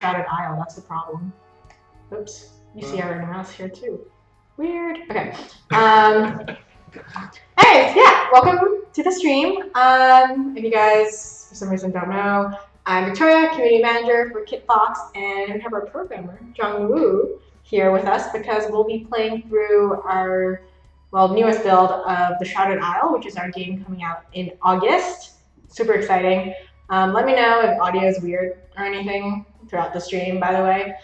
Shrouded Isle. That's the problem. Oops. You see our mouse here too. Weird. Okay. Anyways, yeah, welcome to the stream. If you guys, for some reason, don't know, I'm Victoria, community manager for Kitfox, and we have our programmer, Jung Woo, here with us because we'll be playing through our, newest build of the Shrouded Isle, which is our game coming out in August. Super exciting. Let me know if audio is weird or anything throughout the stream, by the way.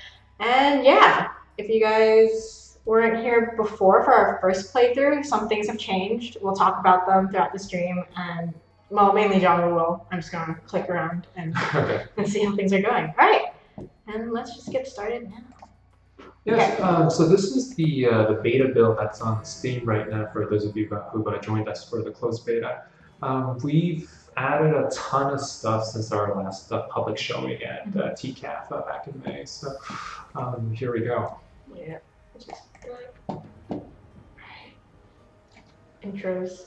And yeah, if you guys weren't here before for our first playthrough, some things have changed. We'll talk about them throughout the stream, and mainly John will. I'm just going to click around and see how things are going. All right, and let's just get started now. Yes, so this is the beta build that's on Steam right now for those of you who joined us for the closed beta. We've added a ton of stuff since our last public showing at TCAF back in May, so here we go. Yeah. Intros.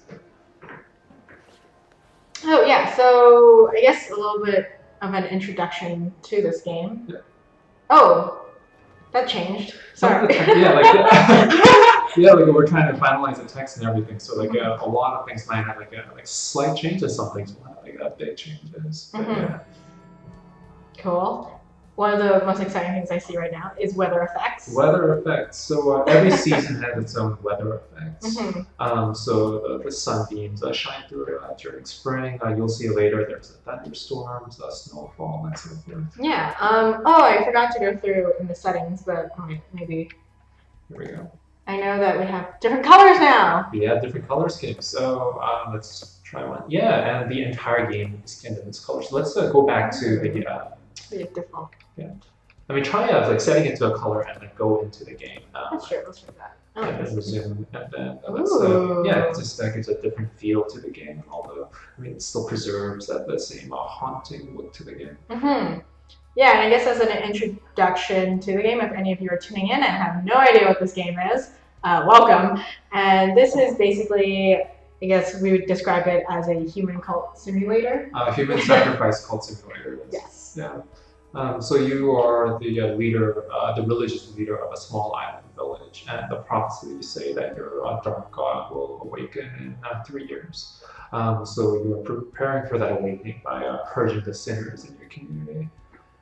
Oh yeah, so I guess a little bit of an introduction to this game. Yeah. Oh, that changed. Sorry. Yeah, we're trying to finalize the text and everything, so a lot of things might have slight changes. Some things will have big changes. But, yeah. Cool. One of the most exciting things I see right now is weather effects. Weather effects. So every season has its own weather effects. So the sunbeams shine through during spring. You'll see later there's thunderstorms, snowfall, and so forth. Yeah. Oh, I forgot to go through in the settings, but maybe. Here we go. I know that we have different colors now. We have different color schemes. So let's try one. Yeah, and the entire game is skinned in its colors. So let's go back to the default. Yeah. I mean, try setting it to a color and then go into the game. Let's try that. And then resume, and then it just gives a different feel to the game. Although, I mean, it still preserves the same haunting look to the game. Yeah, and I guess as an introduction to the game, if any of you are tuning in and have no idea what this game is, welcome. And this is basically, I guess we would describe it as a human cult simulator. Human sacrifice cult simulator. Yes. Yeah. So you are the leader, the religious leader of a small island village, and the prophecies say that your dark god will awaken in 3 years. So you are preparing for that awakening by purging the sinners in your community.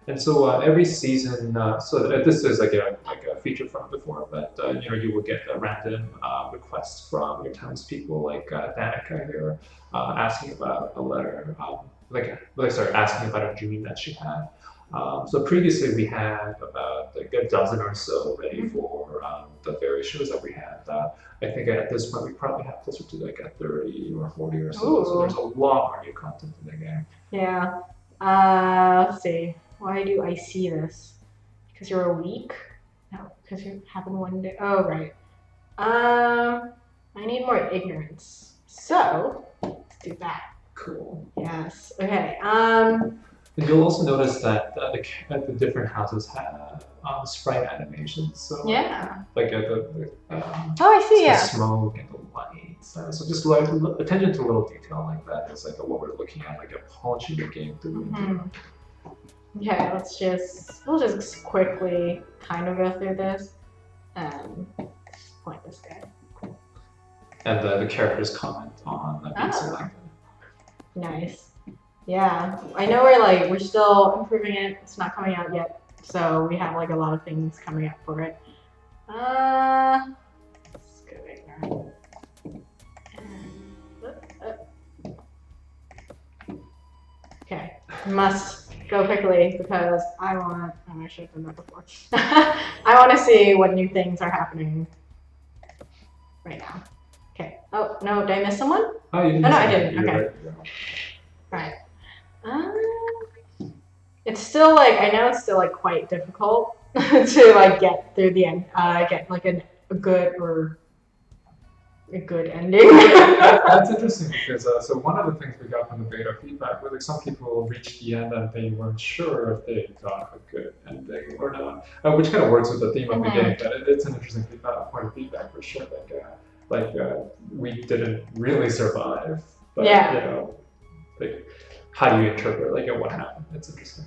And so every season, this is like a feature from before, but you will get a random request from your townspeople, like Danica here, asking about a letter, asking about a dream that she had. So previously we had about a dozen or so ready for the various shows that we had. I think at this point we probably have closer to 30 or 40 or so. Ooh. So there's a lot more new content in the game. Yeah. Let's see. Why do I see this? Because you're a week? No, because you happen one day. Oh, right. I need more ignorance. So let's do that. Cool. Yes. Okay. And you'll also notice that the different houses have sprite animations. So yeah. I see. The smoke and the lights. So just attention to little detail like that is what we're looking at, polishing the game through. Okay, we'll just quickly kind of go through this and point this guy. And the characters comment on being selected. Nice. Yeah, I know we're still improving it. It's not coming out yet, so we have a lot of things coming up for it. Let's go there. Okay, must go quickly because I should have done that before. I want to see what new things are happening right now. Okay. Oh no, did I miss someone? Oh, you didn't. No, I didn't. Okay. Right. It's still I know it's still quite difficult to get through the end. Get a good ending. That's interesting because so one of the things we got from the beta feedback was some people reached the end and they weren't sure if they got a good ending or not, which kind of works with the theme of the game. But it's an interesting point of feedback for sure. We didn't really survive, but how do you interpret what happened? It's interesting.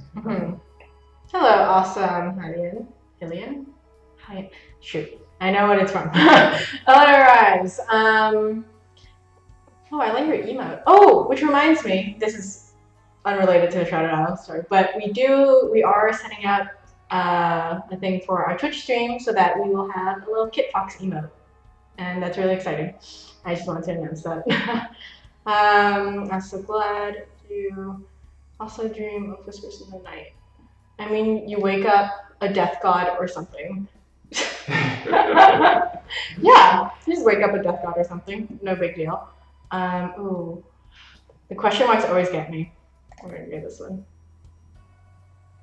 Hello, awesome Hylian. Hylian? Hi. Shoot. I know what it's from. Hello, Rise. Oh, I like your emote. Oh, which reminds me, this is unrelated to the Shrouded Isle story, but we are setting up a thing for our Twitch stream so that we will have a little Kitfox emote, and that's really exciting. I just wanted to announce that. I'm so glad you also dream of whispers in the night. I mean, you wake up a death god or something. Yeah, you just wake up a death god or something. No big deal. Ooh, the question marks always get me. We're gonna do this one.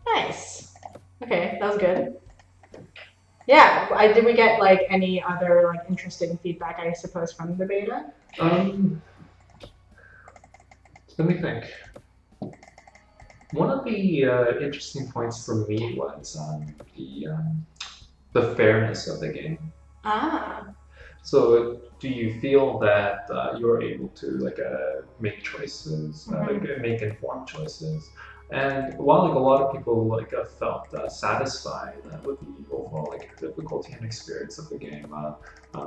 Nice. Okay, that was good. Yeah, did we get like any other like interesting feedback? I suppose from the beta. Let me think. One of the interesting points for me was the fairness of the game. Ah. So, do you feel that you're able to make choices, make informed choices? And while a lot of people felt satisfied with the overall difficulty and experience of the game,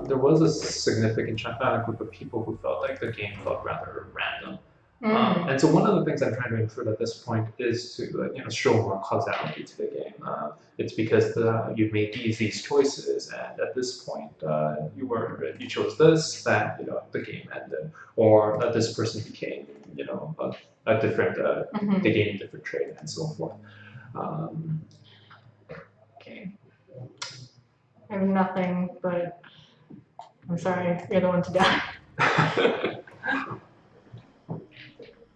there was a significant group of people who felt like the game felt rather random. And so one of the things I'm trying to improve at this point is to show more causality to the game. It's because you've made these choices, and at this point you chose this, that the game ended, or that this person became a different they gained a different trait and so forth. Okay. I have nothing, but I'm sorry, you're the one to die.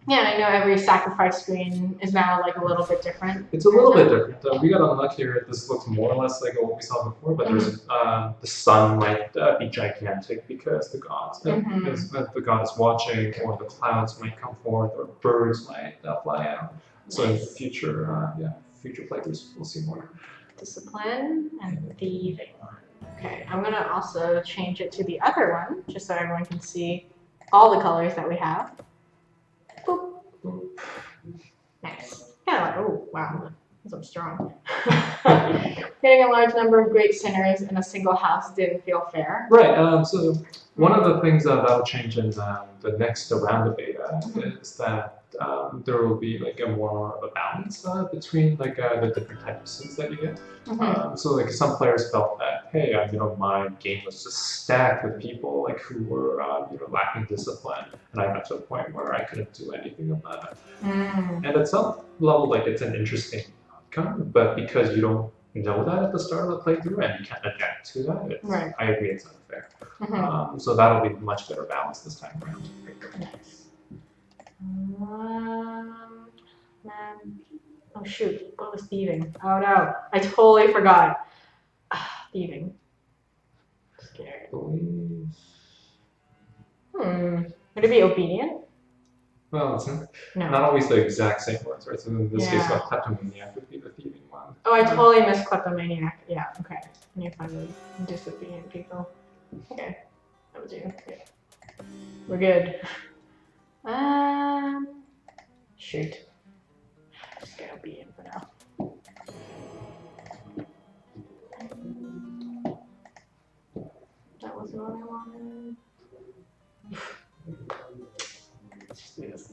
Yeah, I know every sacrifice screen is now like a little bit different. It's a little bit different. We got unlucky here. This looks more or less like what we saw before, but there's the sun might be gigantic because the gods, the god is watching, or the clouds might come forth, or birds might fly out. So in future, future playthroughs we'll see more. Discipline and thieving. Okay, I'm gonna also change it to the other one, just so everyone can see all the colors that we have. Boop. Nice. Yeah, oh, wow. I'm strong. Getting a large number of great sinners in a single house didn't feel fair. Right. So one of the things that'll change in the next round of beta is that there will be a more of a balance between the different types of sins that you get. So some players felt that, hey, my game was just stacked with people who were lacking discipline, and I got to a point where I couldn't do anything about it. And at some level, it's an interesting outcome, but because you don't know that at the start of the playthrough and you can't adapt to that, I agree it's unfair. So that'll be much better balance this time around. Nice. Oh shoot, what was thieving? Oh no, I totally forgot. Thieving. Scared. Would it be obedient? Well, it's not always the exact same words, right? So in this case, kleptomaniac would be the thieving one. Oh, I totally missed kleptomaniac. Yeah, okay. I need to find the disobedient people. Okay, that was you. Yeah. We're good. Shoot. Just gonna be in for now. That wasn't what I wanted. Let's just do this.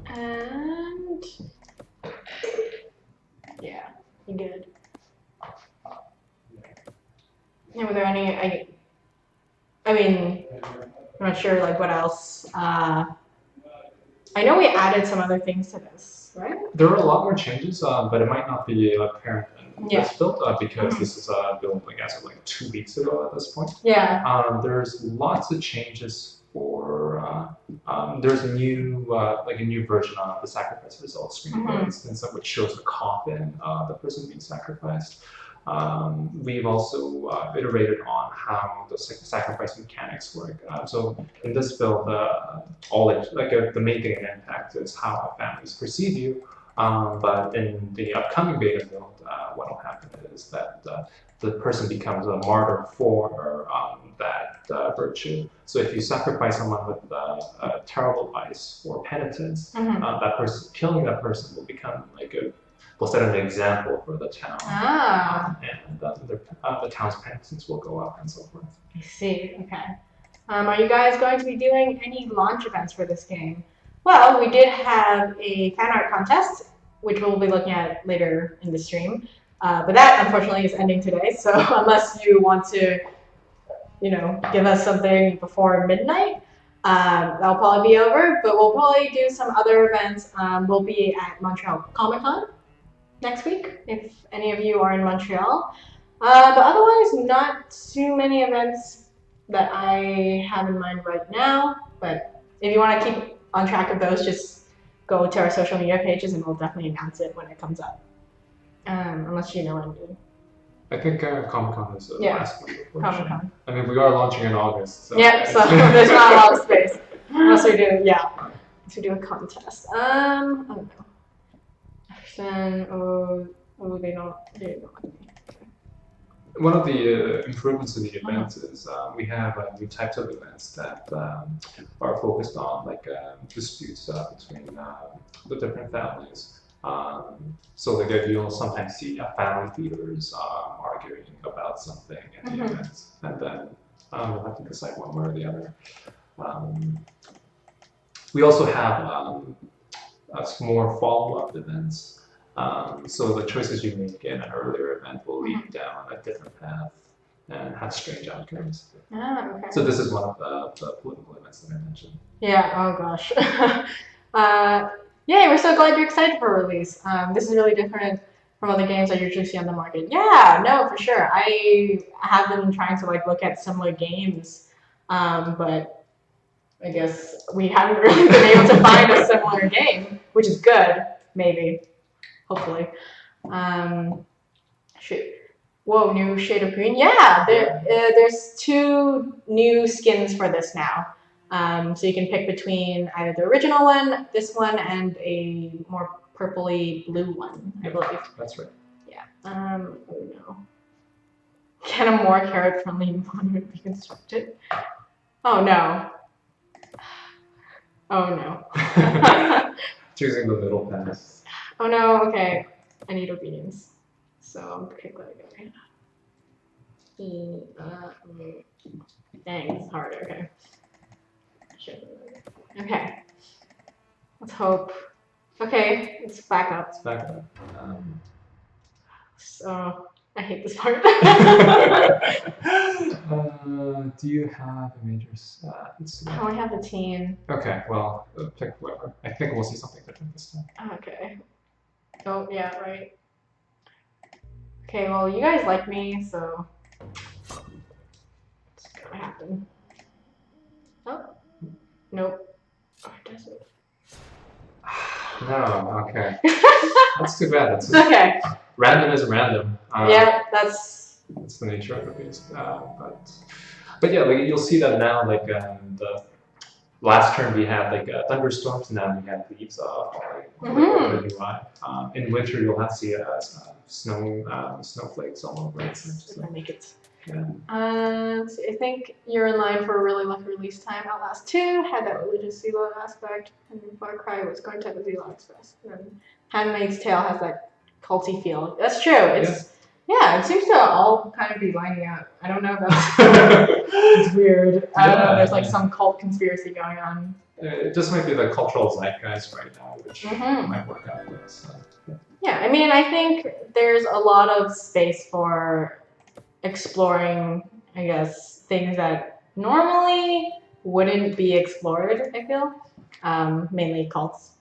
And yeah, you good. Yeah, were there any? I mean, I'm not sure what else. I know we added some other things to this, right? There are a lot more changes, but it might not be apparent in this build because this is built as of 2 weeks ago at this point. Yeah. There's lots of changes for. There's a new a new version of the sacrifice results screen, for instance, which shows the coffin of the person being sacrificed. We've also iterated on how the sacrifice mechanics work. So in this build, the main thing it impacts is how families perceive you. But in the upcoming beta build, what will happen is that the person becomes a martyr for that virtue. So if you sacrifice someone with a terrible vice or penitence, that person killing that person will become will set an example for the town. And the town's pensions will go up and so forth. I see. Okay. Are you guys going to be doing any launch events for this game? Well, we did have a fan art contest, which we'll be looking at later in the stream. But that, unfortunately, is ending today. So unless you want to, give us something before midnight, that'll probably be over. But we'll probably do some other events. We'll be at Montreal Comic Con next week, if any of you are in Montreal. But otherwise, not too many events that I have in mind right now. But if you want to keep on track of those, just go to our social media pages and we'll definitely announce it when it comes up. Unless you know any. I think Comic-Con is the last one. Comic-Con. I mean, we are launching in August. So yeah, so there's not a lot of space. Unless we do, a contest. I don't know. They don't. One of the improvements to the events is we have new types of events that are focused on disputes between the different families. So you'll sometimes see family leaders arguing about something at the event, and then we'll have to decide one way or the other. We also have more follow-up events. So the choices you make in an earlier event will lead you down a different path and have strange outcomes. Okay. So this is one of the political events that I mentioned. Yeah, oh gosh. Yay, we're so glad you're excited for release. This is really different from other games I usually see on the market. Yeah, no, for sure. I have been trying to look at similar games, but I guess we haven't really been able to find a similar game, which is good, maybe. Hopefully. Whoa, new shade of green. Yeah, there's 2 new skins for this now. So you can pick between either the original one, this one, and a more purpley blue one, I believe. That's right. Yeah. Oh no. Can a more carrot-friendly environment be constructed? Oh no. Oh no. Choosing the middle path. Oh no, okay. I need obedience. So I'm pick that guy. Dang, it's hard, okay. Okay. Let's hope. Okay, it's back up. It's back up. So I hate this part. Do you have a major I only have the teen. Okay, well, pick whoever. I think we'll see something different this time. Okay. Oh, yeah, right. Okay, well, you guys like me, so it's gonna happen. Oh, nope. Oh, it doesn't. No, okay. That's too bad. That's okay. Random is random. Yeah, that's the nature of the beast. But yeah, you'll see that now. The last turn we had thunderstorms. Now we have leaves falling over the UI. In winter, you'll have to see snowflakes all over it. So make it. Yeah. So I think you're in line for a really lucky release time. Outlast 2 had that religious Zelo aspect, and Far Cry was going to have a Zelo aspect. And Handmaid's Tale has that culty feel. That's true. It seems to all kind of be lining up. I don't know if that's it's weird. I don't know. There's some cult conspiracy going on. It just might be the cultural zeitgeist right now, which might work out for us. Yeah, I mean, I think there's a lot of space for exploring, I guess, things that normally wouldn't be explored, I feel. Mainly cults,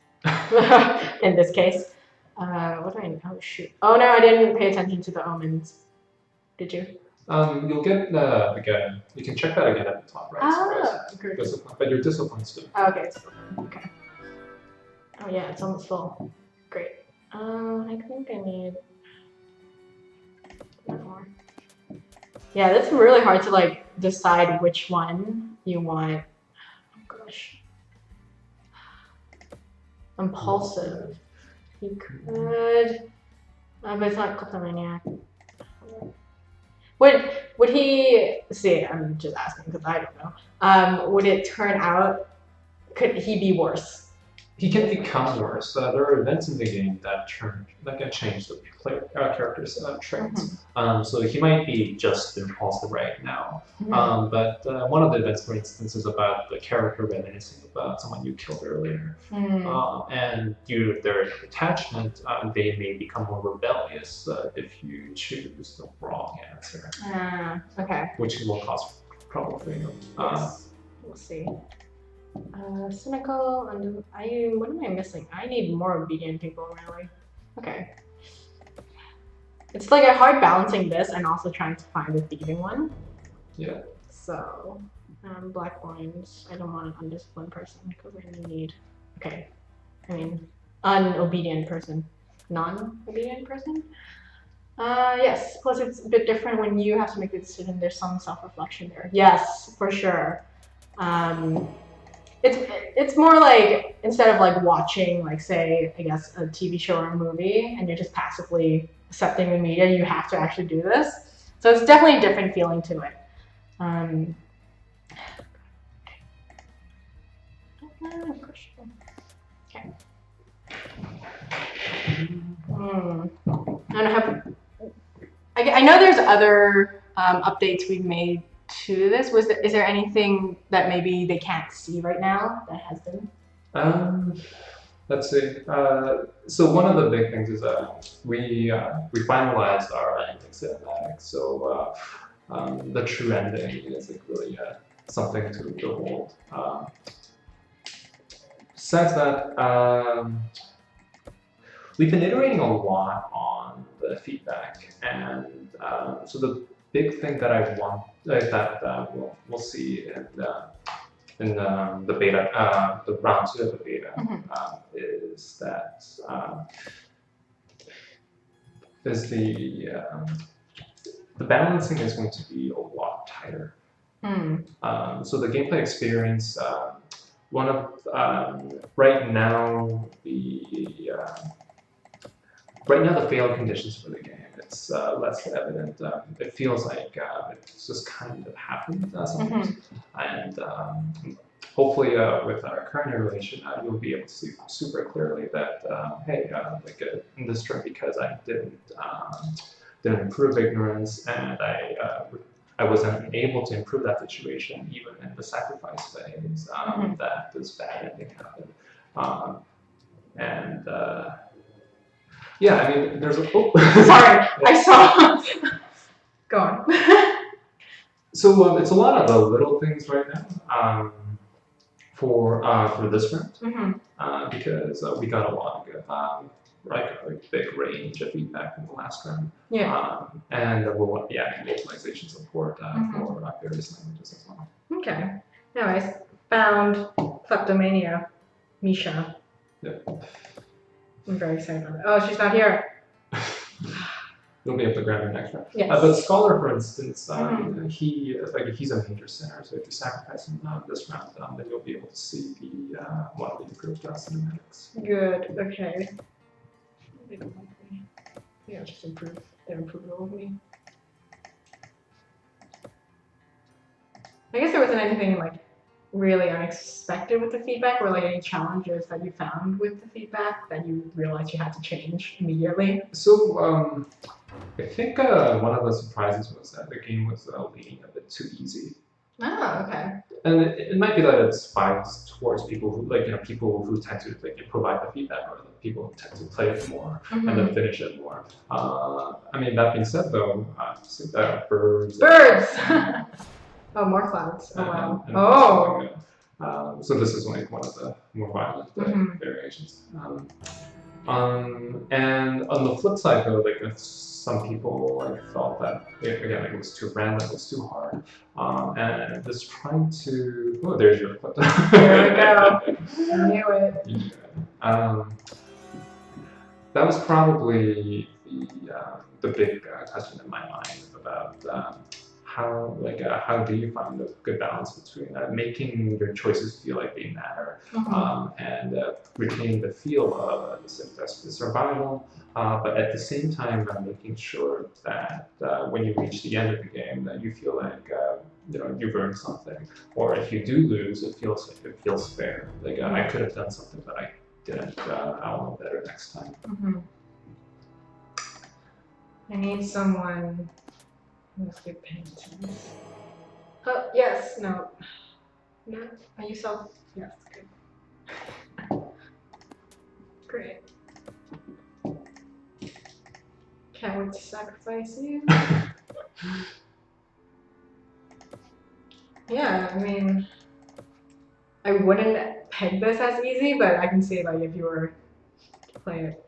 in this case. What do I know? Oh, shoot. Oh, no, I didn't pay attention to the omens. Did you? You'll get, you can check that again at the top, right? Good. Discipline, but your discipline's still. Oh, okay, it's full. Okay. Oh, yeah, it's almost full. Great. I think I need one more. Yeah, that's really hard to decide which one you want. Oh gosh. Impulsive. He could, but it's not kleptomaniac. Would he? See, I'm just asking because I don't know. Would it turn out? Could he be worse? He can become worse. There are events in the game that can change the character's traits. So he might be just impulsive right now. But one of the events, for instance, is about the character reminiscing about someone you killed earlier. And due to their attachment, they may become more rebellious if you choose the wrong answer. Okay. Which will cause trouble for you. Yes. We'll see. Cynical, and what am I missing? I need more obedient people, really. Okay. It's like a hard balancing this and also trying to find a thieving one. Yeah. So, black blinds. I don't want an undisciplined person because I need. Okay. I mean, unobedient person. Non-obedient person? Yes. Plus, it's a bit different when you have to make the decision. There's some self-reflection there. Yes, for sure. It's more like instead of like watching, like say, I guess a TV show or a movie, and you're just passively accepting the media, you have to actually do this. So it's definitely a different feeling to it. Okay. I know there's other updates we've made to this. Is there anything that maybe they can't see right now that has been? Let's see. So one of the big things is we finalized our ending cinematic. So the true ending is like really something to behold. Besides that, we've been iterating a lot on the feedback, and so the big thing that I want that we'll see in the beta, the round 2 of the beta, is that the balancing is going to be a lot tighter. So the gameplay experience, one of right now the fail conditions for the game, it's less evident. It feels like it's just kind of happened sometimes. And hopefully with our current iteration, you'll be able to see super clearly that, hey, in this turn, because I didn't improve ignorance, and I wasn't able to improve that situation even in the sacrifice phase, that this bad ending happened. Yeah, I mean, there's a... Oh. Sorry, I saw... Go on. So it's a lot of the little things right now for this round, because we got a lot of a big range of feedback in the last round. Yeah. And we'll be adding localization support for various languages as well. Okay. Anyways, found Kleptomania, Misha. Yep. I'm very excited about it. Oh, she's not here. You'll be able to grab her next round. Yes. But Scholar, for instance, he's a major sinner, so if you sacrifice him this round, then you'll be able to see the one of the improved cinematics. Good. Okay. Yeah, just improve. They're improving over me. I guess there wasn't anything like really unexpected with the feedback, or like any challenges that you found with the feedback that you realized you had to change immediately? So I think one of the surprises was that the game was leaning a bit too easy. Oh, okay. And it might be that it's biased towards people who people who tend to provide the feedback, or the people who tend to play it more and then finish it more. I mean, that being said, though, birds. Birds. Oh, more clouds. Oh, wow. So this is like one of the more violent variations. And on the flip side, though, some people felt that again it was too random, it was too hard, and just trying to. Oh, there's your clip. There we go. I knew it. Yeah. That was probably the big question in my mind about. How do you find a good balance between making your choices feel like they matter and retaining the feel of the survival, but at the same time making sure that when you reach the end of the game that you feel like you've earned something, or if you do lose, it feels fair. I could have done something, but didn't. I'll know better next time. I need someone who's good penitence. Oh, yes, no. No, are you self? Yes, good. Great. Can't wait to sacrifice you. Yeah, I mean, I wouldn't peg this as easy, but I can see like if you were to play it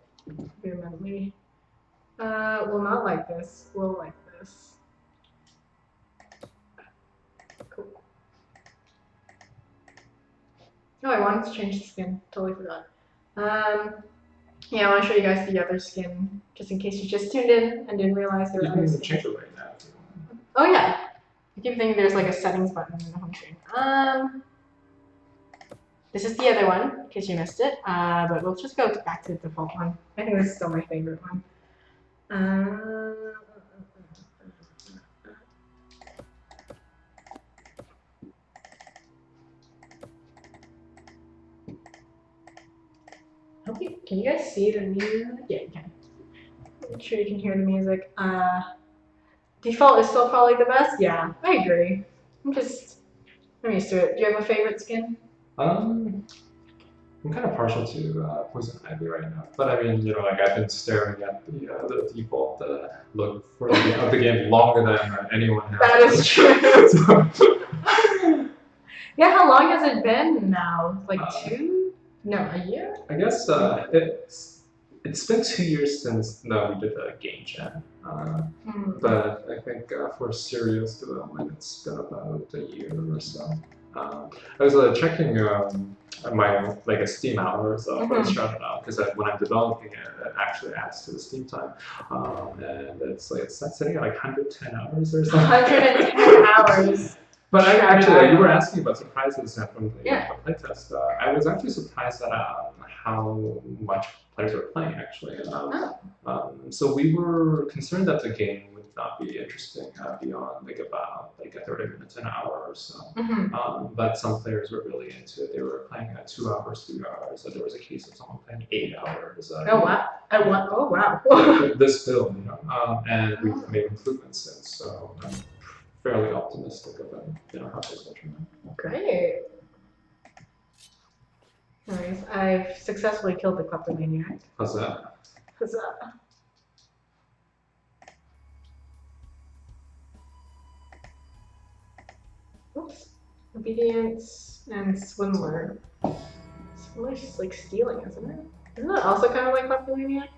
vehemently. We'll not like this. We'll like this. Cool. Oh, I wanted to change the skin. Totally forgot. Yeah, I want to show you guys the other skin, just in case you just tuned in and didn't realize there was other skin. Change it right now. Oh yeah. I keep thinking there's like a settings button in the home screen. This is the other one, in case you missed it. But we'll just go back to the default one. I think this is still my favorite one. Can you guys see the music? Yeah, you can. Make sure you can hear the music. Default is still probably the best. Yeah, I agree. I'm used to it. Do you have a favorite skin? I'm kind of partial to Poison Ivy right now, but I mean, you know, like I've been staring at the default look for the game longer than anyone has. That is true. Yeah, how long has it been now? Like 2? No, a year? I guess it's been 2 years since we did the game jam. But I think for serious development, it's been about a year or so. I was checking my like Steam hours for Shrouded out because when I'm developing it, it actually adds to the Steam time, and it's sitting at like 110 hours or something. 110 hours. But actually, you were asking about surprises from the playtest. I was actually surprised at how much players were playing, actually. So we were concerned that the game would not be interesting beyond about 30 minutes, an hour or so. But some players were really into it. They were playing 2 hours, 3 hours. So there was a case of someone playing 8 hours. Oh wow! Oh wow! This build, you know, and we've made improvements since. So I'm fairly optimistic about how this will turn out. Great. Nice. I've successfully killed the kleptomaniac. How's that? Huzzah. Oops. Obedience and Swindler. Swindler's just like stealing, isn't it? Isn't that also kind of like kleptomaniac?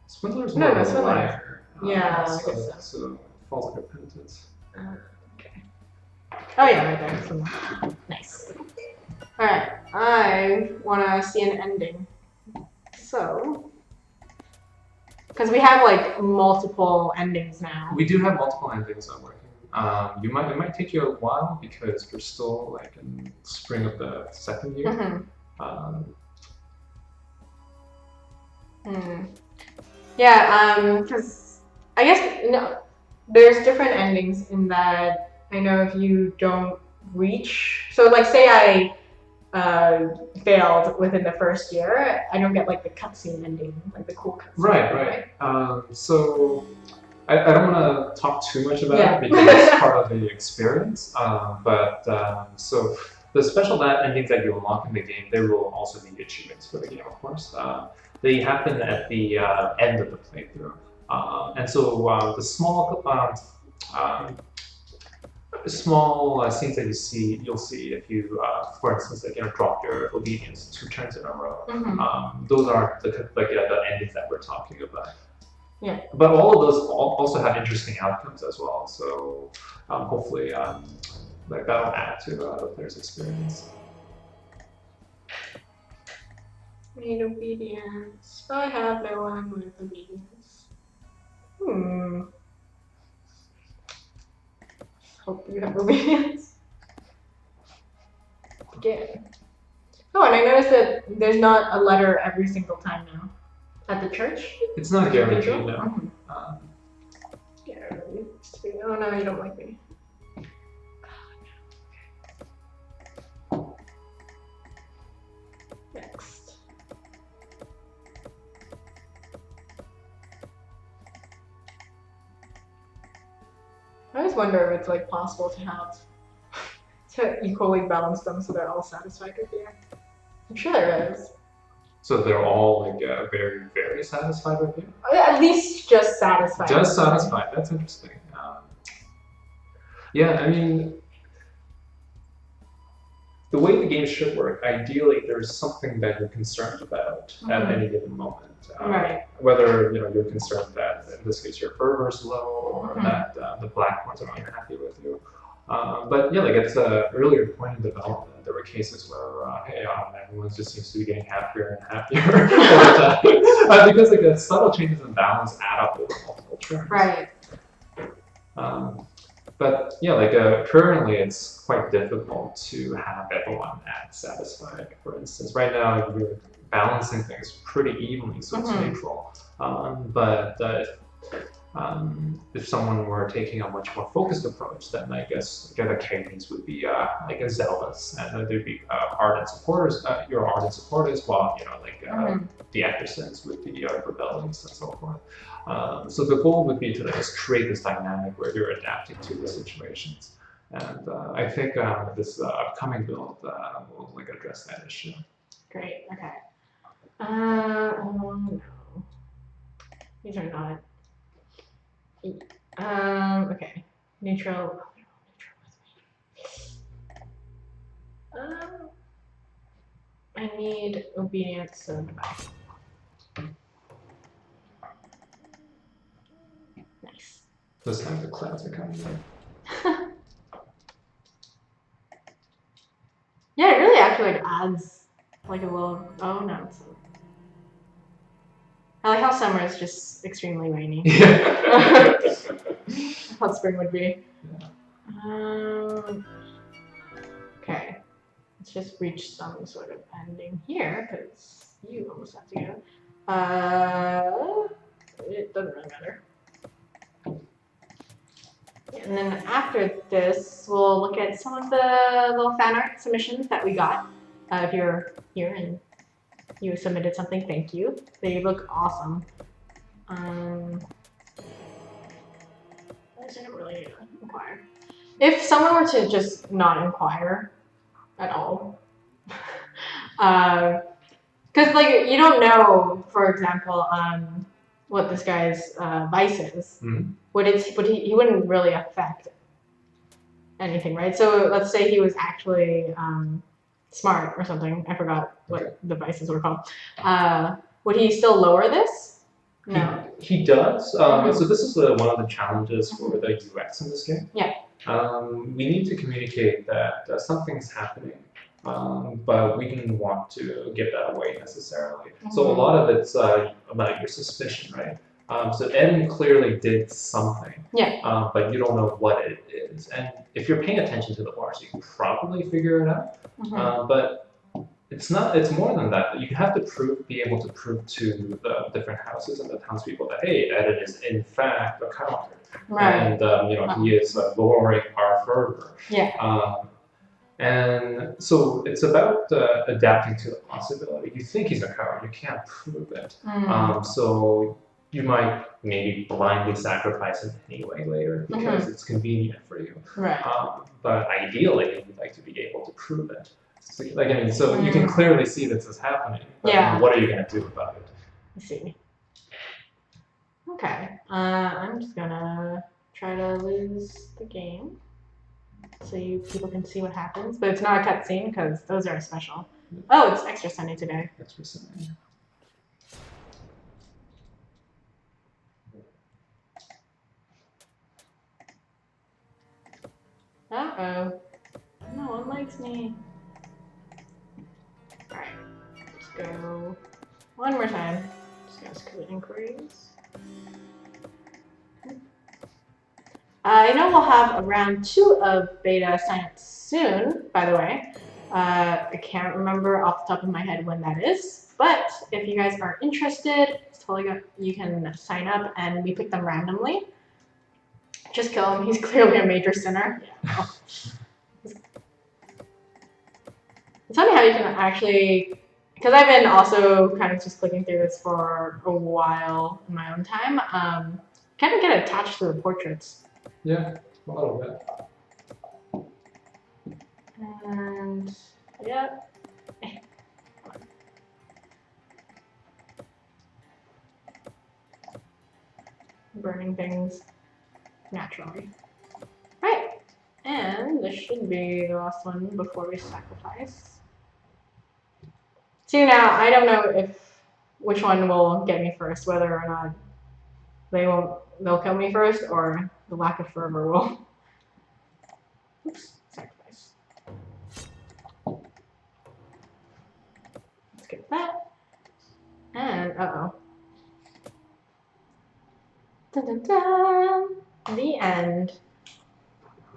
Swindler's more of a liar. Yeah, I so, guess so. So false repentance. Okay. Oh yeah, right there. Swindler. Nice. Alright, I want to see an ending. So, because we have like multiple endings now. We do have multiple endings I'm working. It might take you a while because we're still like in spring of the second year. Yeah, because I guess there's different endings in that I know if you don't reach, so like say I failed within the first year, I don't get like the cutscene ending, like the cool cutscene. Right. So I don't want to talk too much about it because it's part of the experience. So the special endings that you unlock in the game, there will also be achievements for the game, of course. They happen at the end of the playthrough, and so the small scenes that you'll see if you, for instance, drop your obedience 2 turns in a row. Those are the endings that we're talking about. Yeah. But all of those also have interesting outcomes as well. So hopefully, that'll add to the player's experience. Need obedience. I have no one with obedience. Hope you have obedience. Again. Oh, and I noticed that there's not a letter every single time now. At the church? It's not guaranteed, no. Yeah, oh no, you don't like me. Next. I always wonder if it's like possible to equally balance them so they're all satisfied with you. I'm sure there is. So they're all like very, very satisfied with you? At least just satisfied. Just satisfied. That's interesting. Yeah, I mean, the way the game should work, ideally, there's something that you're concerned about at any given moment. Right. Whether you're concerned that, in this case, your fervor's low, or that the black ones are unhappy with you. But yeah, like at an earlier point in development, there were cases where everyone just seems to be getting happier and happier over time, because like the subtle changes in balance add up over multiple turns. Right. But yeah, like currently it's quite difficult to have everyone at satisfied. For instance, right now you're balancing things pretty evenly, so it's neutral. But if someone were taking a much more focused approach, then I guess the other carries would be like a zealous, and there'd be ardent supporters, your ardent supporters, while the adversaries would be rebellions and so forth. So the goal would be to just create this dynamic where you're adapting to the situations, and I think this upcoming build will like address that issue. Great. Okay. No. These are not. Okay. Neutral. I need obedience so nice. This time the clouds are coming in. Yeah, it really actually like adds like a little. Oh no. I like how summer is just extremely rainy. Yeah. How spring would be. Yeah. Okay. Let's just reach some sort of ending here, because you almost have to go. It doesn't really matter. And then after this, we'll look at some of the little fan art submissions that we got. If you're here and you submitted something, thank you. They look awesome. I didn't really inquire. If someone were to just not inquire at all, because like you don't know, for example, what this guy's vice is. He wouldn't really affect anything, right? So let's say he was actually smart or something. I forgot what the vices were called. Would he still lower this? No. He does. So this is one of the challenges for the UX in this game. Yeah. We need to communicate that something's happening, but we didn't want to give that away necessarily. So a lot of it's about your suspicion, right? So Eden clearly did something, but you don't know what it is. And if you're paying attention to the bars, you can probably figure it out. But it's not. It's more than that. You have to be able to prove to the different houses and the townspeople that hey, Eden is in fact a counter, and he is lowering our fervor. Yeah. And so it's about adapting to the possibility. You think he's a coward, you can't prove it. So you might maybe blindly sacrifice him anyway later because it's convenient for you. Right. But ideally, you'd like to be able to prove it. So, you can clearly see this is happening. But what are you going to do about it? I see. Okay. I'm just gonna try to lose the game so people can see what happens. But it's not a cutscene because those are special. Oh, it's extra sunny today. Extra sunny. Uh-oh. No one likes me. Alright. Let's go one more time. Just ask the inquiries. I know we'll have a round 2 of beta signups soon, by the way. I can't remember off the top of my head when that is. But if you guys are interested, it's totally good. You can sign up and we pick them randomly. Just kill him. He's clearly a major sinner. Yeah. It's funny how you can actually, because I've been also kind of just clicking through this for a while in my own time, kind of get attached to the portraits. Yeah. A little bit. And yeah. Burning things naturally. Right. And this should be the last one before we sacrifice. See, now I don't know which one will get me first, whether or not they'll kill me first, or the lack of fervor will. Oops, sacrifice. Let's get that. And Dun, dun, dun. The end.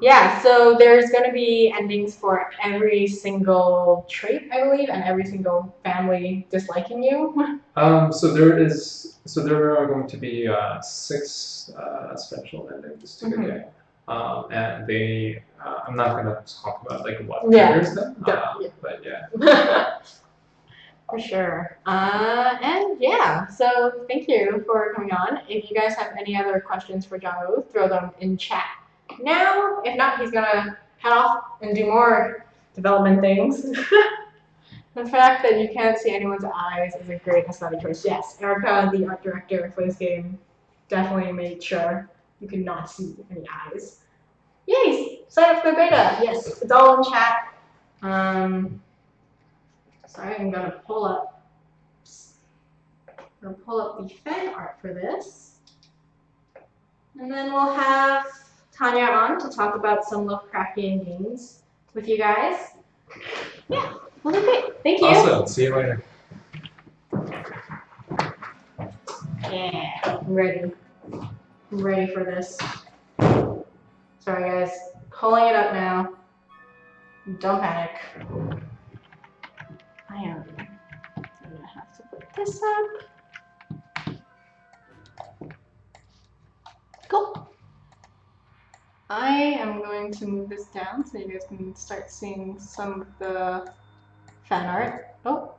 Yeah, so there's going to be endings for every single trait, I believe, and every single family disliking you. So there are going to be 6 special endings to the game, and they. I'm not going to talk about like what triggers them, but yeah. For sure. And yeah, so thank you for coming on. If you guys have any other questions for Jong-woo, throw them in chat now. If not, he's gonna head off and do more development things. The fact that you can't see anyone's eyes is a great aesthetic choice. Yes, Erica, the art director for this game, definitely made sure you could not see any eyes. Yay! Sign up for the beta. Yes, it's all in chat. Sorry, I'm gonna pull up the fan art for this. And then we'll have Tanya on to talk about some Lovecraftian games with you guys. Yeah, well, okay. Thank you. Awesome. See you later. Yeah, I'm ready. I'm ready for this. Sorry, guys. Pulling it up now. Don't panic. I am gonna have to put this up. Cool. I am going to move this down so you guys can start seeing some of the fan art. Oh,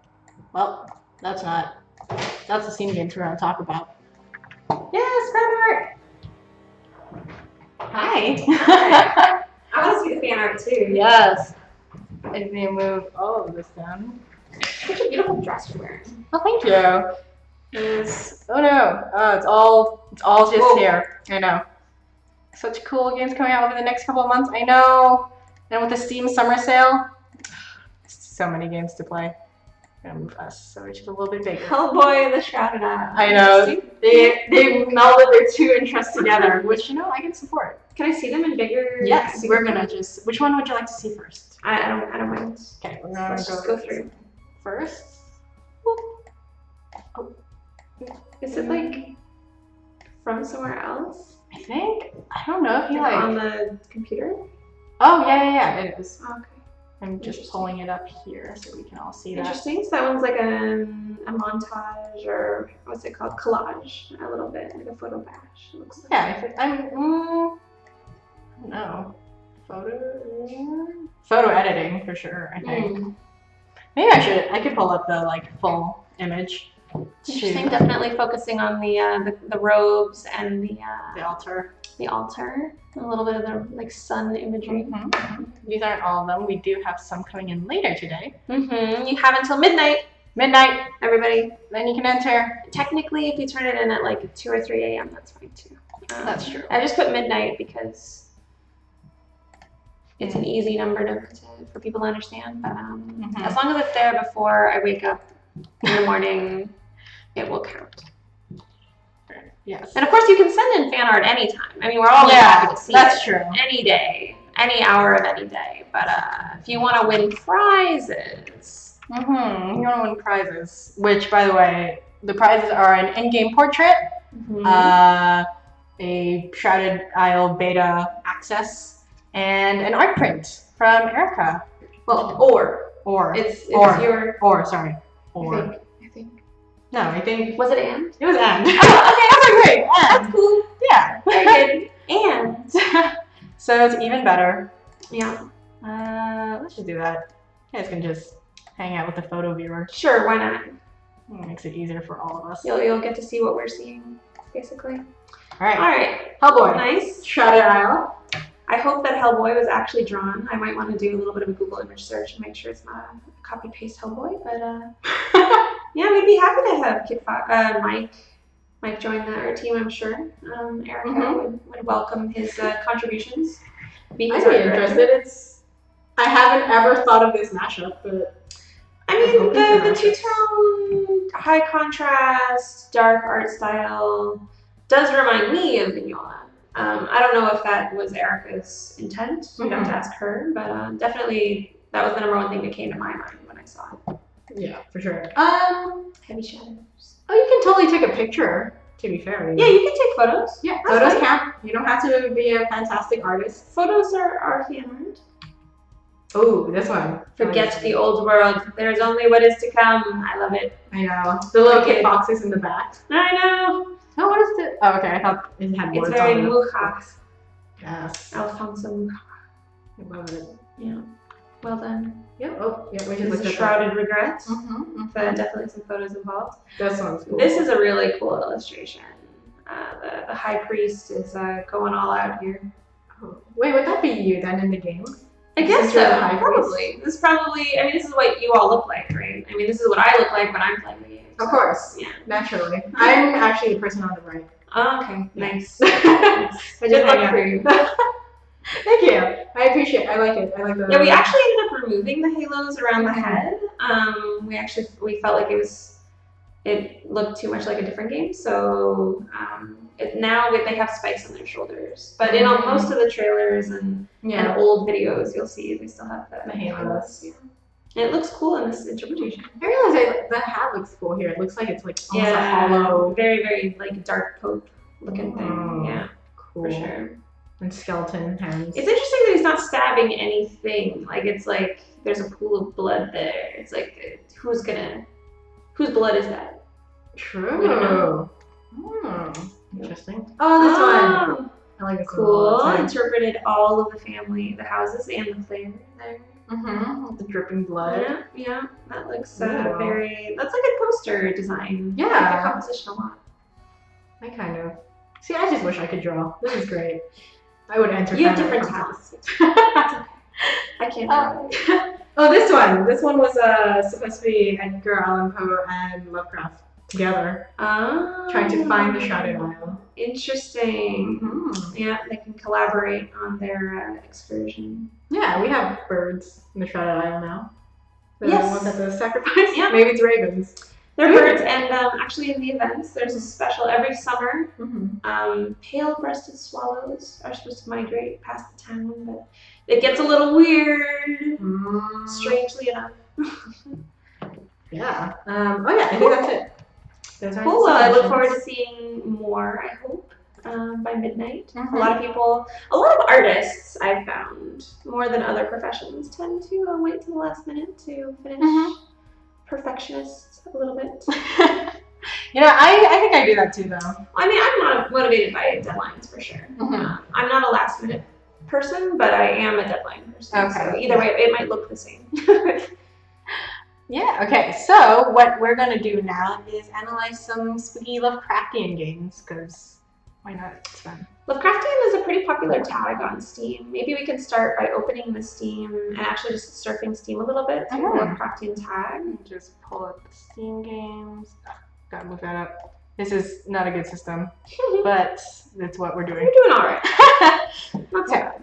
well, that's the scene games we're gonna talk about. Yes, fan art! Hi! I want to see the fan art too. Yes. Let me move all of this down. Such a beautiful dress you're wearing. Oh, thank you. Oh no, it's all just here. I know. Such cool games coming out over the next couple of months. I know. And with the Steam summer sale, so many games to play. I'm gonna move us so it's just a little bit bigger. Hellboy, the Shrouded. I know. They melded their 2 interests together, which I can support. Can I see them in bigger? Yes, we're gonna just. Which one would you like to see first? I don't mind. Okay, we're gonna Let's just go through. First. Is it like from somewhere else? I think. I don't know if you Like on the computer? Oh yeah, it is. Oh, okay. I'm just pulling it up here so we can all see that. Interesting. So that one's like a montage, or what's it called? Collage, a little bit, like a photo bash. It looks like. Yeah, I don't know. Photo editing for sure, I think. Maybe I could pull up the full image. Interesting. Definitely focusing on the robes and the altar. The altar. A little bit of the sun imagery. These aren't all of them. We do have some coming in later today. You have until midnight. Midnight, everybody. Then you can enter. Technically, if you turn it in at 2 or 3 a.m., that's fine too. That's true. I just put midnight because it's an easy number for people to understand. But as long as it's there before I wake up in the morning, it will count. Yes. And of course, you can send in fan art anytime. I mean, we're always happy to see that's it. True. Any day, any hour of any day. But if you want to win prizes, you want to win prizes. Which, by the way, the prizes are an in-game portrait, a Shrouded Isle beta access, and an art print from Erica. Well, it's I think. No, I think. Was it and? It was and. Oh, okay, great. And. That's cool. Yeah. Very good. And. So it's even better. Yeah. Let's just do that. You guys can just hang out with the photo viewer. Sure, why not? It makes it easier for all of us. You'll get to see what we're seeing, basically. All right. All right. Hellboy. Nice. Shrouded Isle. I hope that Hellboy was actually drawn. I might want to do a little bit of a Google image search and make sure it's not a copy-paste Hellboy. But yeah, we'd be happy to have Kitfox, Mike join our team, I'm sure. Erica would welcome his contributions. I'd be interested. I haven't ever thought of this mashup, but I mean, the two-tone, high contrast, dark art style does remind me of Mignola. I don't know if that was Erica's intent. We'd have to ask her, but definitely that was the number one thing that came to my mind when I saw it. Yeah, for sure. Heavy shadows. Oh, you can totally take a picture, to be fair. Yeah, you can take photos. Yeah, photos count. You don't have to be a fantastic artist. Photos are fan art. Oh, this one. Forget the old world. There's only what is to come. I love it. I know. The little Kitfoxes in the back. I know. Oh, what is it? Oh, okay. I thought it had words on it. It's very Mucha. Yes. Alfonso Mucha. I love it. Yeah. Well done. Yep. Oh, yeah. We It's a Shrouded Regret. But definitely some photos involved. This one's cool. This is a really cool illustration. The High Priest is going all out here. Oh. Wait, would that be you then in the game? I guess so. Probably. This is probably. I mean, this is what you all look like, right? I mean, this is what I look like when I'm playing the game. Of course. Yeah. Naturally. I'm actually the person on the right. Oh, okay. Nice. I Good luck for you. Thank you. I appreciate it. I like it. I like the. Yeah, we actually ended up removing the halos around the head. We felt like it looked too much like a different game, so now they have spikes on their shoulders. But in most of the trailers and old videos, you'll see they still have the halos. Yeah. And it looks cool in this interpretation. I realize the hat looks cool here. It looks like it's like almost a hollow. Very, very like dark pope looking thing. Yeah, cool. For sure. And skeleton hands. It's interesting that he's not stabbing anything. Like it's like there's a pool of blood there. It's like whose blood is that? True. Interesting. Oh, this one. I like this one. Cool. Interpreted all of the family, the houses, and the player there. With the dripping blood. Yeah. That looks very. That's like a poster design. Yeah. I like the composition a lot. I kind of. See, I just wish I could draw. This is great. I would enter. You have different talents. I can't draw. Oh, this one. This one was supposed to be Edgar Allan Poe and Lovecraft together, trying to find the Shrouded Isle. Interesting. Yeah, they can collaborate on their excursion. Yeah, we have birds in the Shrouded Isle now. The ones at the sacrifice. Yeah. Maybe it's ravens. They're birds, and actually in the events, there's a special every summer. Pale-breasted swallows are supposed to migrate past the town, but it gets a little weird, strangely enough. Yeah. Oh yeah, I think that's it. Cool. I look forward to seeing more, I hope, by midnight. A lot of artists I've found, more than other professions, tend to wait till the last minute to finish. Perfectionists a little bit. I think I do that too, though. I mean, I'm not motivated by deadlines for sure. I'm not a last minute person, but I am a deadline person. Okay. So either way, it might look the same. Yeah, okay. So what we're going to do now is analyze some spooky Lovecraftian games, because why not? It's fun. Lovecraftian is a pretty popular tag on Steam. Maybe we can start by opening the Steam and actually just surfing Steam a little bit through the Lovecraftian tag. Just pull up the Steam games. Gotta move that up. This is not a good system, but that's what we're doing. We're doing all right. Not so bad.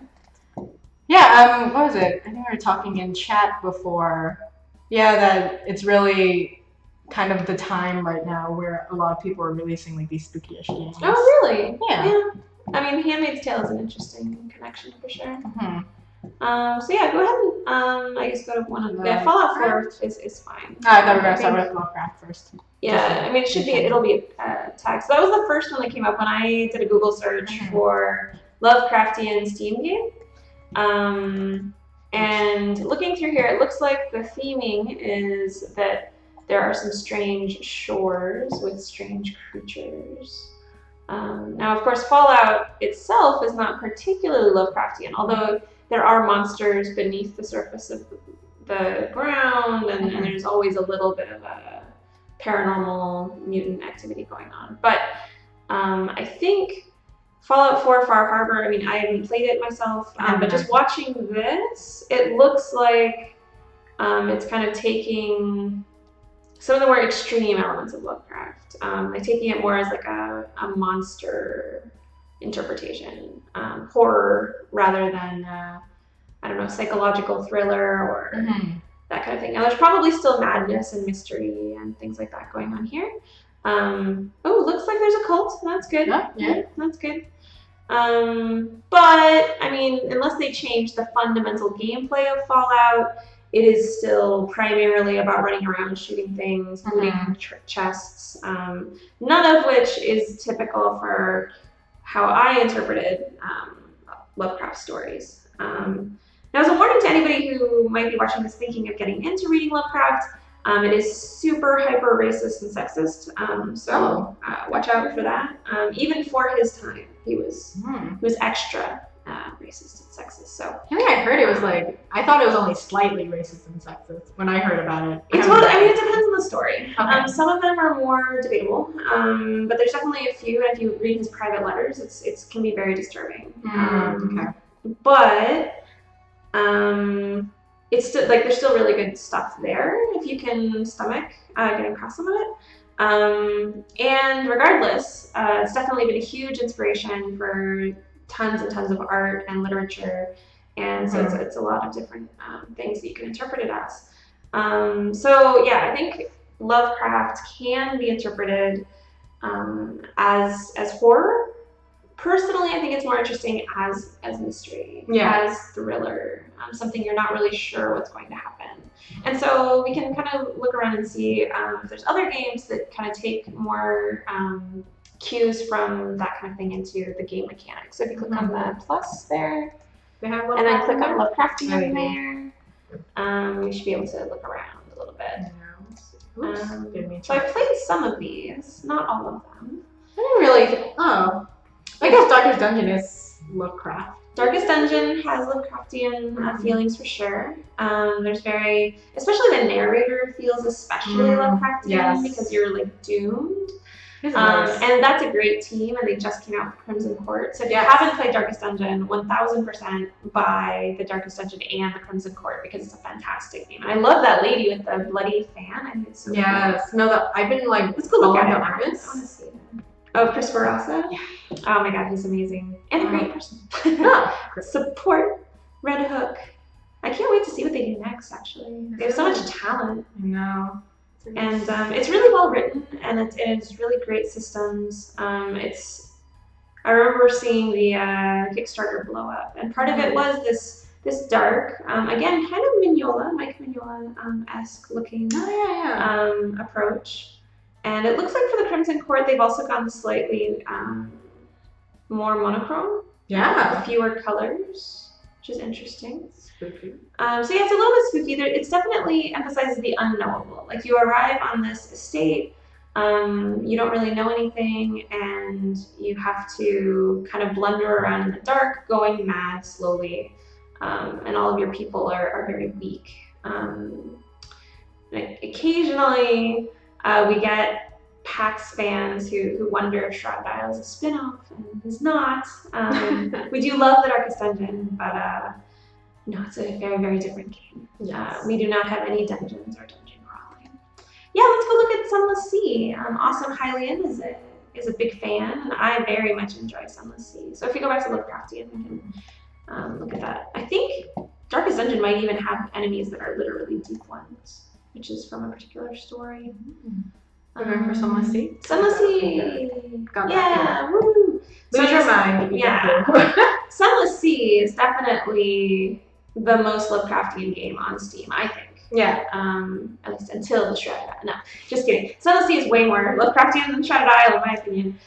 Yeah, what was it? I think we were talking in chat before. Yeah, that it's really kind of the time right now where a lot of people are releasing like these spooky-ish games. Oh, really? Yeah. I mean, Handmaid's Tale is an interesting connection for sure. So yeah, go ahead and I guess go to one of the Fallout 4 is fine. I thought we were gonna start with Lovecraft first. Yeah, I mean it'll be a tag. So that was the first one that came up when I did a Google search for Lovecraftian Steam game. And looking through here, it looks like the theming is that there are some strange shores with strange creatures. Now, of course, Fallout itself is not particularly Lovecraftian, although there are monsters beneath the surface of the ground, and there's always a little bit of a paranormal mutant activity going on. But I think Fallout 4 Far Harbor, I mean, I haven't played it myself, but just watching this, it looks like it's kind of taking some of the more extreme elements of Lovecraft, like taking it more as like a monster interpretation, horror rather than I don't know, psychological thriller or that kind of thing. Now there's probably still madness and mystery and things like that going on here. Oh, looks like there's a cult. That's good. Yeah. That's good. But I mean, unless they change the fundamental gameplay of Fallout, it is still primarily about running around, shooting things, looting chests. None of which is typical for how I interpreted Lovecraft stories. Now, as a warning to anybody who might be watching this thinking of getting into reading Lovecraft, it is super hyper racist and sexist. So watch out for that. Even for his time, he was extra racist and sexist. So I think I heard it was like, I thought it was only slightly racist and sexist when I heard about it. It depends on the story. Okay. Some of them are more debatable, but there's definitely a few. And if you read his private letters, it can be very disturbing. Okay. But it's still like there's still really good stuff there if you can stomach getting past some of it. And regardless, it's definitely been a huge inspiration for tons and tons of art and literature, and so it's a lot of different things that you can interpret it as. So yeah, I think Lovecraft can be interpreted as horror. Personally, I think it's more interesting as mystery, as thriller, something you're not really sure what's going to happen. And so we can kind of look around and see if there's other games that kind of take more cues from that kind of thing into the game mechanics. So if you click on the plus there, and then click on Lovecraftian there, you should be able to look around a little bit. So I've played some of these, not all of them. I didn't really. I guess Darkest Dungeon is Lovecraft. Darkest Dungeon has Lovecraftian feelings for sure. There's especially the narrator feels especially Lovecraftian because you're like doomed. And that's a great team, and they just came out with Crimson Court. So if you haven't played Darkest Dungeon, 1000% buy the Darkest Dungeon and the Crimson Court because it's a fantastic game. And I love that lady with the bloody fan. I think it's so cool. No, I've been like, let's go look at it. I want to see that. Oh, Chris Barassa? Yeah. Oh my god, he's amazing. And a great person. Support Red Hook. I can't wait to see what they do next, actually. They have so much talent. I know. And it's really well written, and it's really great systems. I remember seeing the Kickstarter blow up, and part of it was this dark, again, kind of Mike Mignola-esque looking approach. And it looks like for the Crimson Court, they've also gone slightly more monochrome. Yeah. Fewer colors, which is interesting. Spooky. So yeah, it's a little bit spooky. It's definitely emphasizes the unknowable. Like you arrive on this estate, you don't really know anything, and you have to kind of blunder around in the dark, going mad slowly, and all of your people are very weak. Occasionally, we get PAX fans who wonder if Shrouded is a spin-off, and it is not. We do love the Darkest Dungeon, but no, it's a very, very different game. We do not have any dungeons or dungeon crawling. Yeah, let's go look at Sunless Sea. Awesome Hylian is a big fan, and I very much enjoy Sunless Sea. So if you go back to Lovecraftian, we can look at that. I think Darkest Dungeon might even have enemies that are literally deep ones, which is from a particular story. Going for Sunless Sea? Sunless Sea! Yeah, woo! Lose your mind. Yeah. Sunless Sea is definitely the most Lovecraftian game on Steam, I think. Yeah. At least until the Shrouded Isle. No, just kidding. Sunless Sea is way more Lovecraftian than Shrouded Isle, in my opinion.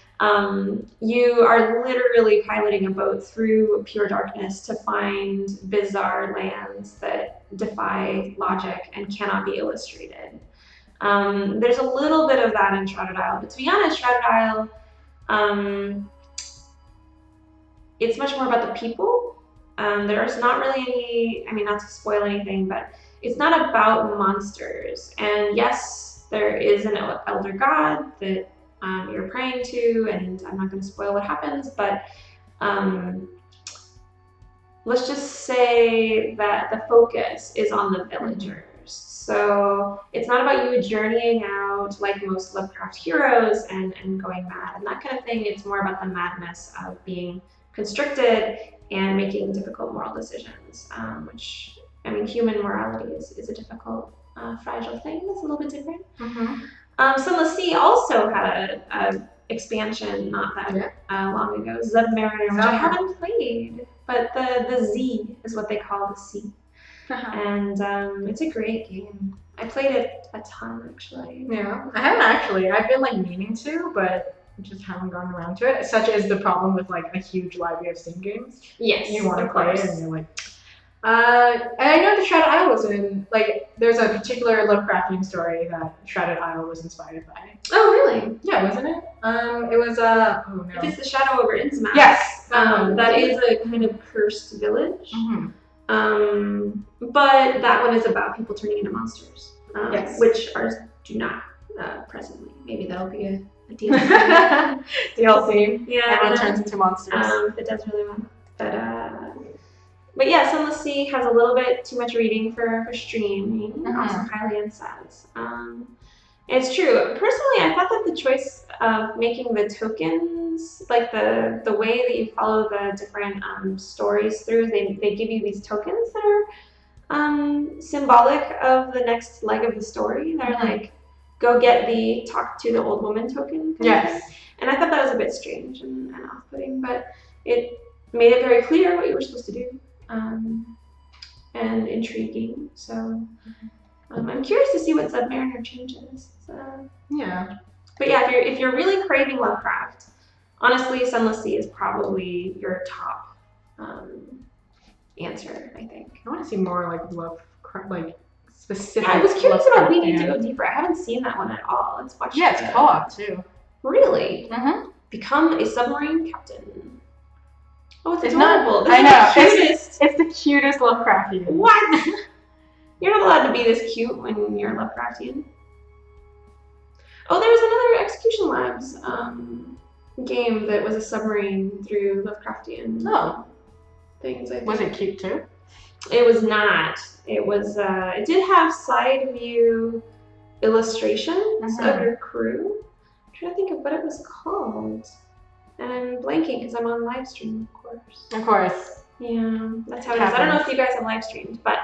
You are literally piloting a boat through pure darkness to find bizarre lands that defy logic and cannot be illustrated. There's a little bit of that in Shrouded Isle, but to be honest, Shrouded Isle, it's much more about the people. There's not really any, I mean, not to spoil anything, but it's not about monsters. And yes, there is an elder god that you're praying to, and I'm not going to spoil what happens, but let's just say that the focus is on the villagers. So it's not about you journeying out like most Lovecraft heroes and going mad and that kind of thing. It's more about the madness of being constricted and making difficult moral decisions, which, I mean, human morality is a difficult, fragile thing. It's a little bit different. Sunless Sea also had a expansion not that long ago, Submariner, which I haven't played, but the Z is what they call the sea. And it's a great game. I played it a ton, actually. Yeah, I haven't actually. I've been like meaning to, but just haven't gotten around to it. Such is the problem with like a huge library of Steam games. Yes, you want to play it, and you're like. And I know the Shrouded Isle was in, like, there's a particular Lovecraftian story that Shrouded Isle was inspired by. Oh, really? Yeah, wasn't it? It was, oh no. If it's the Shadow over Innsmouth. Yes. That is a kind of cursed village. But that one is about people turning into monsters. Yes. Which do not presently. Maybe that'll be a DLC. DLC. Yeah. Everyone turns into monsters. If it does really well. But yeah, Sunless Sea has a little bit too much reading for streaming. Also, Hylian says. It's true. Personally, I thought that the choice of making the tokens, like the way that you follow the different stories through, they give you these tokens that are symbolic of the next leg of the story. They're like, go get the talk to the old woman token. Yes. And I thought that was a bit strange and off-putting, but it made it very clear what you were supposed to do. And intriguing. So I'm curious to see what Submariner changes. Yeah. But yeah, if you're really craving Lovecraft, honestly, Sunless Sea is probably your top answer, I think. I want to see more like Lovecraft, like specific. I was curious about We Need to Lovecraftian. Go Deeper. I haven't seen that one at all. Let's watch it. Yeah, it's co-op too. Really? Become a submarine captain. Oh, it's not- adorable. I know. This is the cutest. It's the cutest Lovecraftian. What? You're not allowed to be this cute when you're Lovecraftian. Oh, there was another Execution Labs game that was a submarine through Lovecraftian things. I think. Was it cute too? It was not. It was. It did have side view illustrations of your crew. I'm trying to think of what it was called. And I'm blanking because I'm on live stream, of course. Of course. Yeah, that's how it is. I don't know if you guys have live streamed, but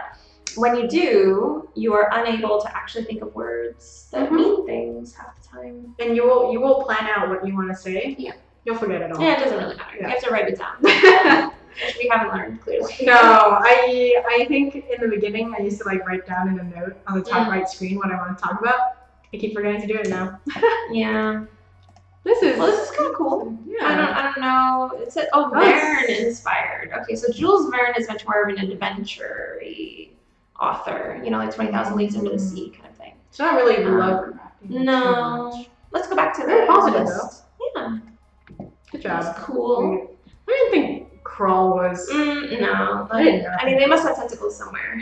when you do, you are unable to actually think of words that mean things half the time. And you will plan out what you want to say. Yeah. You'll forget it all. Yeah, it doesn't really matter. Yeah. You have to write it down. Which we haven't learned, clearly. No, I think in the beginning I used to like write down in a note on the top right screen what I want to talk about. I keep forgetting to do it now. Yeah. This is kind of cool. Yeah. I don't know. It said, Verne inspired. Okay, so Jules Verne is much more of an adventure-y author. You know, like 20,000 Leagues Under the Sea kind of thing. It's not really Lovecraftian. No. Let's go back to Very the positive list. Yeah. Good job. That's cool. I didn't think Crawl was. No. I didn't know. I mean, they must have tentacles somewhere.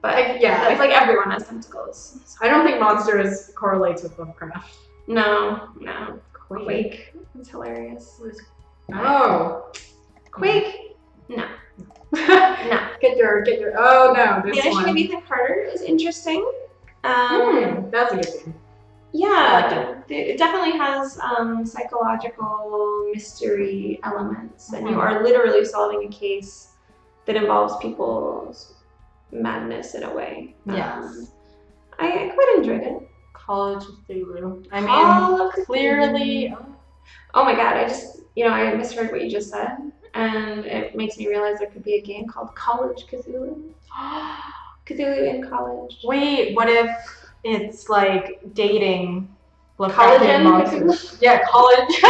But yeah, it's like everyone has tentacles. I don't think monsters correlates with Lovecraft. No. Quake. It's hilarious. Oh. Quake? No. No. Get your. Oh no, this Vanishing one. of Ethan Carter is interesting. That's a good game. Yeah, it definitely has psychological mystery elements, and you are literally solving a case that involves people's madness in a way. Yes. I quite enjoyed it. College of Cthulhu. I Call mean, of Cthulhu. clearly. Oh my god, I misheard what you just said, and it makes me realize there could be a game called College Cthulhu. Cthulhu in college. Wait, what if it's like dating College Lovecraftian and monsters? Yeah, college.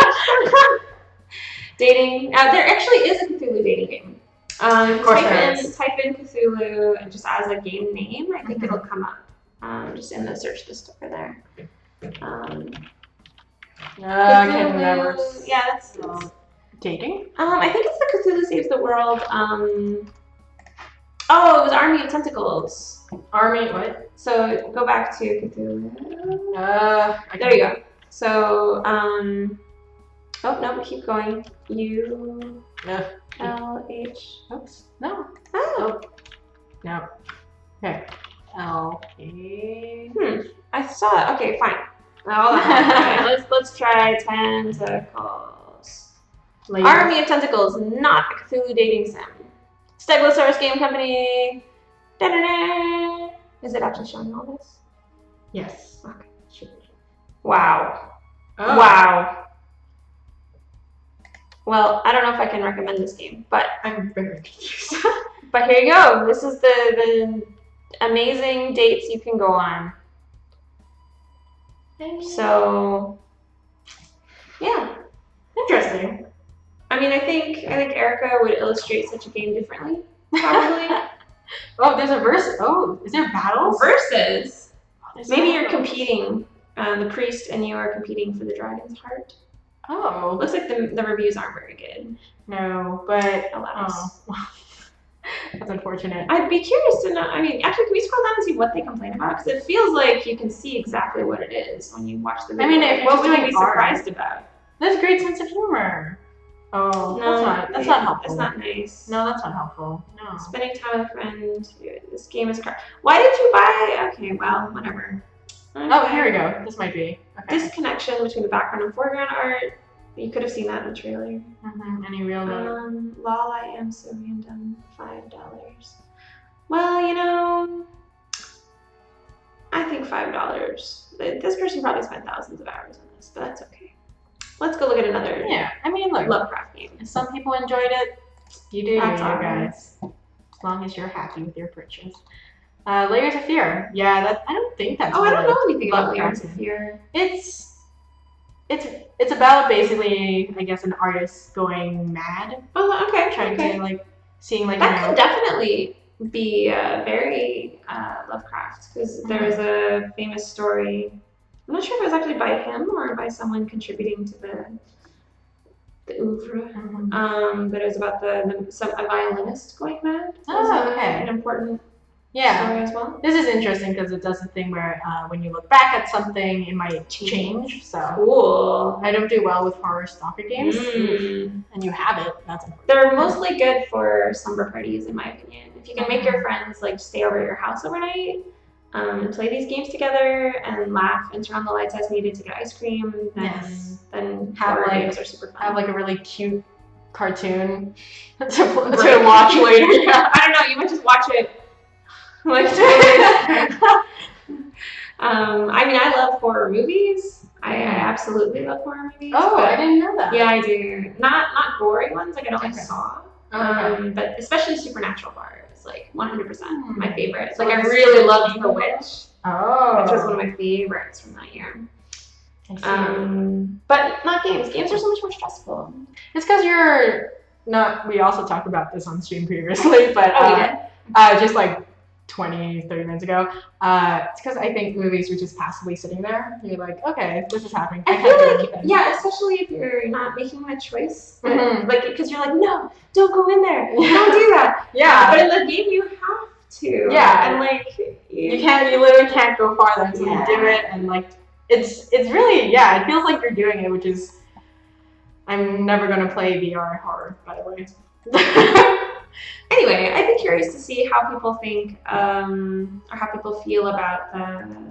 Dating. There actually is a Cthulhu dating game. Of course there is. Type in Cthulhu and just as a game name, I think it'll come up. Just in the search discover there. I can't remember. Yeah, that's Dating? I think it's the Cthulhu Saves the World. Oh, it was Army of Tentacles. Army, what? So go back to Cthulhu. I There you go. So, oh, no, keep going. U, No. L, H. Oops. No. Oh. No. Okay. L A. I saw it. Okay, fine. Hold on. Let's try tentacles. Layers. Army of Tentacles, not a Cthulhu dating sim. Stegosaurus Game Company. Da-da-da. Is it actually showing all this? Yes. Okay. Should be. Wow. Oh. Wow. Well, I don't know if I can recommend this game, but I'm very confused. but here you go. This is the amazing dates you can go on. So, yeah. Interesting. I mean, I think Erica would illustrate such a game differently, probably. Oh, there's a verse. Oh, is there battles? Versus, There's maybe you're battles. competing, the priest and you are competing for the dragon's heart. Oh. Looks like the reviews aren't very good. No, but Alas. oh. That's unfortunate. I'd be curious to know. I mean, actually, can we scroll down and see what they complain about? Because it feels like you can see exactly what it is when you watch the video. I mean, if what you're would you doing be art- surprised about? There's a great sense of humor. Oh, No, that's not helpful. That's not nice. No, that's not helpful. No. Spending time with a friend. This game is crap. Why did you buy? Okay, well, whatever. Oh, here we go. This might be. Okay. Disconnection between the background and foreground art. You could have seen that in the trailer. Any real note? Lol, I am so random. $5. Well, you know, I think $5. This person probably spent thousands of hours on this, but that's okay. Let's go look at another Yeah, I mean, look. Lovecraft game. If some people enjoyed it, you do, That's you all right. guys. As long as you're happy with your purchase. Layers of Fear. Yeah, I don't think that's. Oh, I don't really know anything about Layers of Lovecraftian. Fear. It's about basically, I guess, an artist going mad, Oh, okay. trying to like seeing like That could definitely be very Lovecraft, because there is a famous story. I'm not sure if it was actually by him or by someone contributing to the oeuvre. But it was about a violinist going mad. Oh, okay. An important Yeah. story as well. This is interesting because it does the thing where when you look back at something, it might change. So Cool. I don't do well with horror stalker games, Mm. and you have it. That's important. They're mostly good for slumber parties, in my opinion. If you can make your friends like stay over at your house overnight, and play these games together and laugh and turn on the lights as needed to get ice cream, then Have, horror like- games are super fun. Have like a really cute cartoon to watch later. Yeah. I don't know. You might just watch it. Like, I mean, I love horror movies. I absolutely love horror movies. Oh, but I didn't know that. yeah, I do. Not gory ones. Like I don't like Okay. Saw. Okay. But especially supernatural horror is like 100% my favorite. It's So like I it's really loved Stephen The King? Witch, Oh. which was one of my favorites from that year. I see. But not games. Games are so much more stressful. It's because you're not. We also talked about this on stream previously, but Oh, we did? just like 20, 30 minutes ago. It's because I think movies are just passively sitting there. You're like, okay, this is happening. I can't feel do like, anything. yeah, especially if you're not making a choice. Mhm. Like, because you're like, no, don't go in there. Yeah. Don't do that. Yeah. But in the game, you have to. Yeah. And like, You literally can't go farther until you do it, and like, it's really, yeah, it feels like you're doing it, which is, I'm never gonna play VR horror, by the way. Anyway, I'd be curious to see how people think, or how people feel about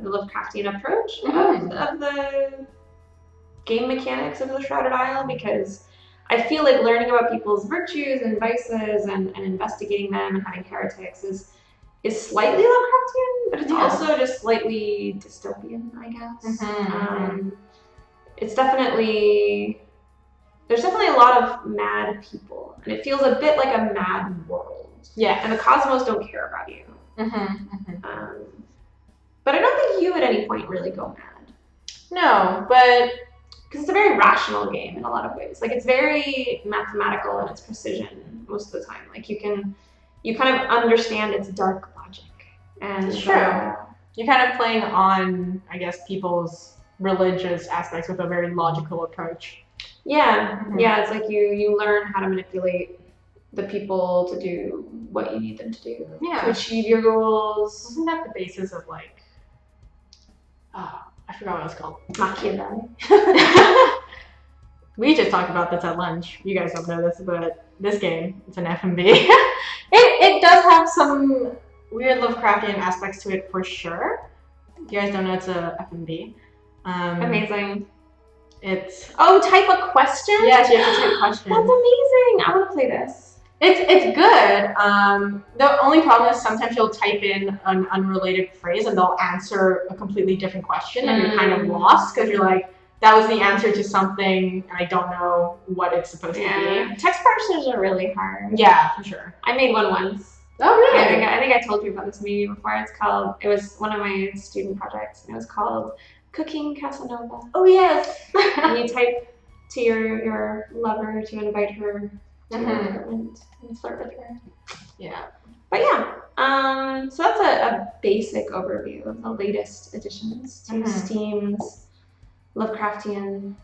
the Lovecraftian approach of the game mechanics of the Shrouded Isle, because I feel like learning about people's virtues and vices and investigating them and having heretics is slightly Lovecraftian, but it's also just slightly dystopian, I guess. It's definitely, there's definitely a lot of mad people, and it feels a bit like a mad world. Yeah. And the cosmos don't care about you. But I don't think you at any point really go mad. No, but Because it's a very rational game in a lot of ways. Like, it's very mathematical in its precision most of the time. Like, you kind of understand its dark logic. And it's true. You're kind of playing on, I guess, people's religious aspects with a very logical approach. Yeah, Mhm. yeah. It's like you learn how to manipulate the people to do what you need them to do. Yeah. To achieve your goals. Isn't that the basis of like I forgot what it's called. Machiavelli. We just talked about this at lunch. You guys don't know this, but this game, it's an FMV. it does have some weird Lovecraftian aspects to it for sure. If you guys don't know, it's a FMV. Amazing. It's type a question? yes, you have to type questions. That's amazing. I want to play this. It's good. The only problem is sometimes you'll type in an unrelated phrase and they'll answer a completely different question and you're kind of lost because you're like, that was the answer to something and I don't know what it's supposed to be. Text parsers are really hard. Yeah, for sure. I made one once. Oh, really? I think I told you about this maybe before. It was one of my student projects and it was called Cooking Casanova. Oh, yes. And you type to your lover to invite her to your apartment and flirt with her. Yeah. But yeah, so that's a basic overview of the latest additions to Steam's Lovecraftian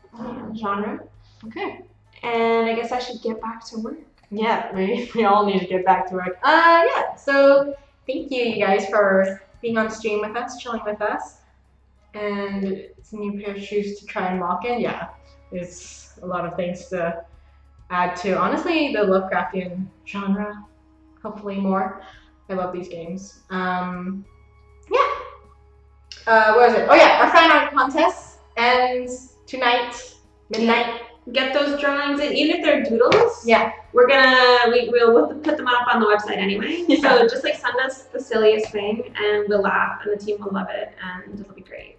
genre. Okay. And I guess I should get back to work. Yeah, we all need to get back to work. Yeah, so thank you guys for being on stream with us, chilling with us. And it's a new pair of shoes to try and walk in. Yeah, it's a lot of things to add to, honestly, the Lovecraftian genre. Hopefully more. I love these games. Yeah. What is it? Oh yeah, our fan art contest ends tonight, midnight. Get those drawings in, even if they're doodles. Yeah. We'll put them up on the website anyway. Yeah. So just like send us the silliest thing and we'll laugh and the team will love it and it'll be great.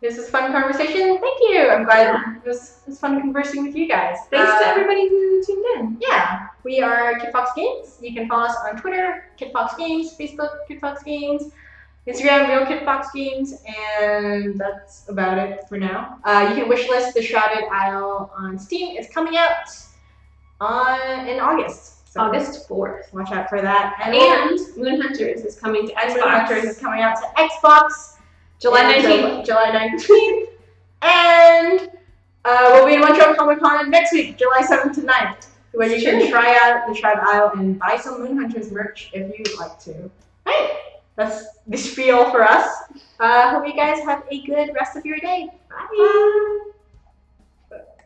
This was a fun conversation. Thank you. I'm glad it was fun conversing with you guys. Thanks to everybody who tuned in. Yeah, we are Kitfox Games. You can follow us on Twitter, Kitfox Games, Facebook, Kitfox Games, Instagram, Real Kitfox Games, and that's about it for now. You can wishlist the Shrouded Isle on Steam. It's coming out in August. So August 4th. watch out for that. And Moon Hunters is coming to Xbox. Moon Hunters is coming out to Xbox. July 19th. July 19th. And we'll be in Montreal Comic Con next week, July 7th to 9th, where you can try out the Shrouded Isle and buy some Moon Hunters merch if you'd like to. Right. That's the spiel for us. Hope you guys have a good rest of your day. Bye.